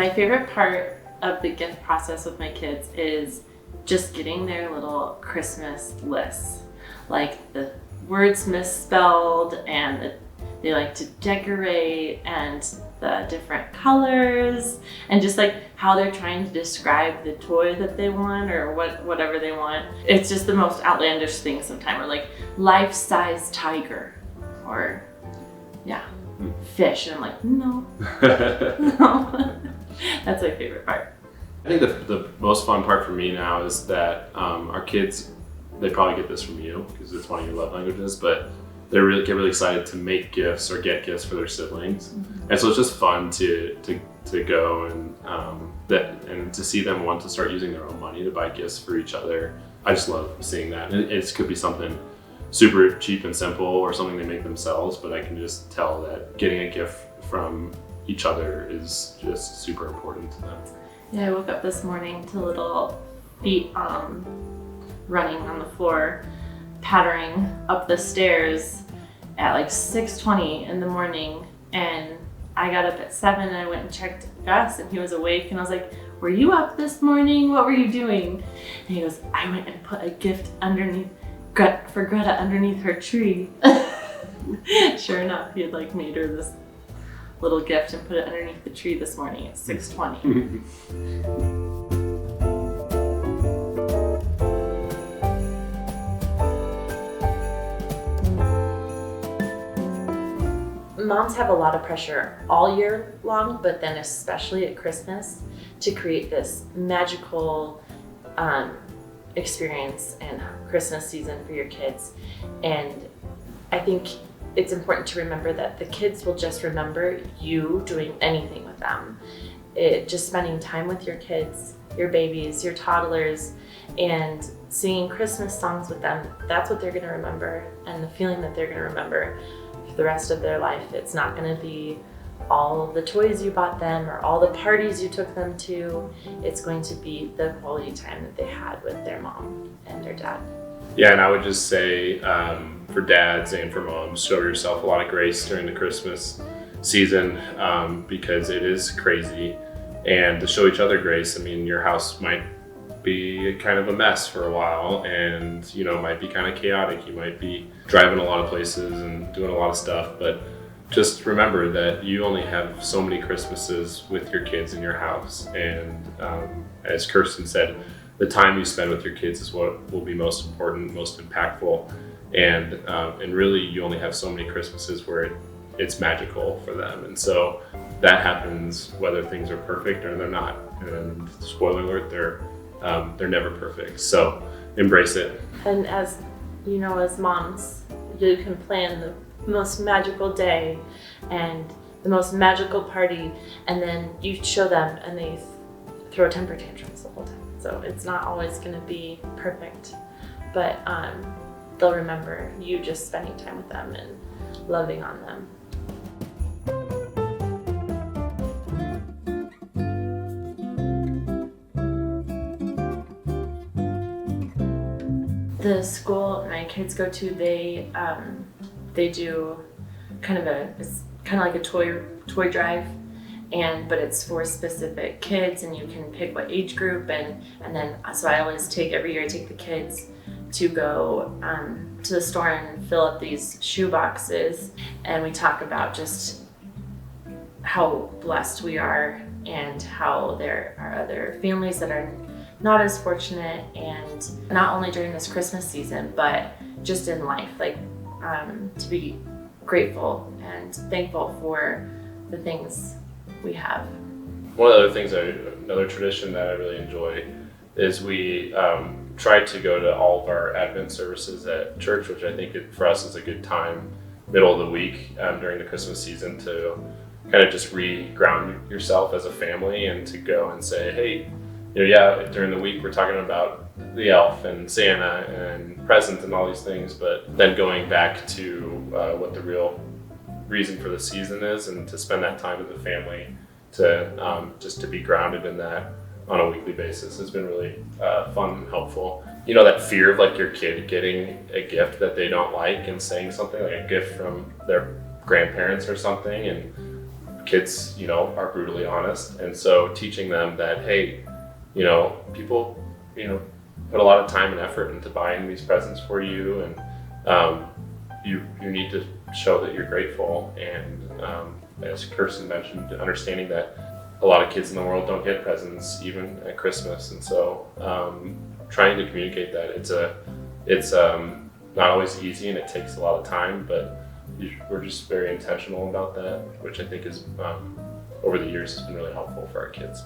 My favorite part of the gift process with my kids is just getting their little Christmas lists. Like the words misspelled, and they like to decorate, and the different colors, and just like how they're trying to describe the toy that they want or whatever they want. It's just the most outlandish thing sometimes, or like life-size tiger, or fish, and I'm like, no. No. That's my favorite part. I think the most fun part for me now is that our kids, they probably get this from you because it's one of your love languages, but they get really excited to make gifts or get gifts for their siblings. Mm-hmm. And so it's just fun to go and to see them want to start using their own money to buy gifts for each other. I just love seeing that. And it could be something super cheap and simple or something they make themselves, but I can just tell that getting a gift from each other is just super important to them. Yeah, I woke up this morning to little feet running on the floor, pattering up the stairs at like 6:20 in the morning, and I got up at 7 and I went and checked Gus, and he was awake, and I was like, were you up this morning? What were you doing? And he goes, I went and put a gift for Greta underneath her tree. Sure enough, he had like made her this little gift and put it underneath the tree this morning at 6:20. Moms have a lot of pressure all year long, but then especially at Christmas, to create this magical experience and Christmas season for your kids. And I think it's important to remember that the kids will just remember you doing anything with them. Just spending time with your kids, your babies, your toddlers, and singing Christmas songs with them, that's what they're gonna remember, and the feeling that they're gonna remember for the rest of their life. It's not gonna be all the toys you bought them or all the parties you took them to. It's going to be the quality time that they had with their mom and their dad. Yeah, and I would just say for dads and for moms, show yourself a lot of grace during the Christmas season because it is crazy. And to show each other grace, I mean, your house might be kind of a mess for a while, and might be kind of chaotic. You might be driving a lot of places and doing a lot of stuff, but just remember that you only have so many Christmases with your kids in your house. And as Kirsten said, the time you spend with your kids is what will be most important, most impactful, and really you only have so many Christmases where it's magical for them. And so that happens whether things are perfect or they're not. And spoiler alert, they're never perfect. So embrace it. And as moms, you can plan the most magical day and the most magical party, and then you show them and they throw temper tantrums the whole time. So it's not always going to be perfect, but they'll remember you just spending time with them and loving on them. The school my kids go to, they do it's kind of like a toy drive, but it's for specific kids, and you can pick what age group, and then so I always every year I take the kids to go to the store and fill up these shoe boxes, and we talk about just how blessed we are and how there are other families that are not as fortunate, and not only during this Christmas season, but just in life, like to be grateful and thankful for the things we have. One of the other things, another tradition that I really enjoy is we try to go to all of our Advent services at church, which I think for us is a good time, middle of the week during the Christmas season, to kind of just re-ground yourself as a family and to go and say, hey, during the week we're talking about the elf and Santa and present and all these things, but then going back to what the real reason for the season is, and to spend that time with the family, to just to be grounded in that on a weekly basis has been really fun and helpful. That fear of like your kid getting a gift that they don't like and saying something like a gift from their grandparents or something, and kids, are brutally honest. And so teaching them that, hey, people, put a lot of time and effort into buying these presents for you, and you need to show that you're grateful. And as Kirsten mentioned, understanding that a lot of kids in the world don't get presents even at Christmas, and so trying to communicate that it's not always easy and it takes a lot of time, but we're just very intentional about that, which I think is over the years has been really helpful for our kids.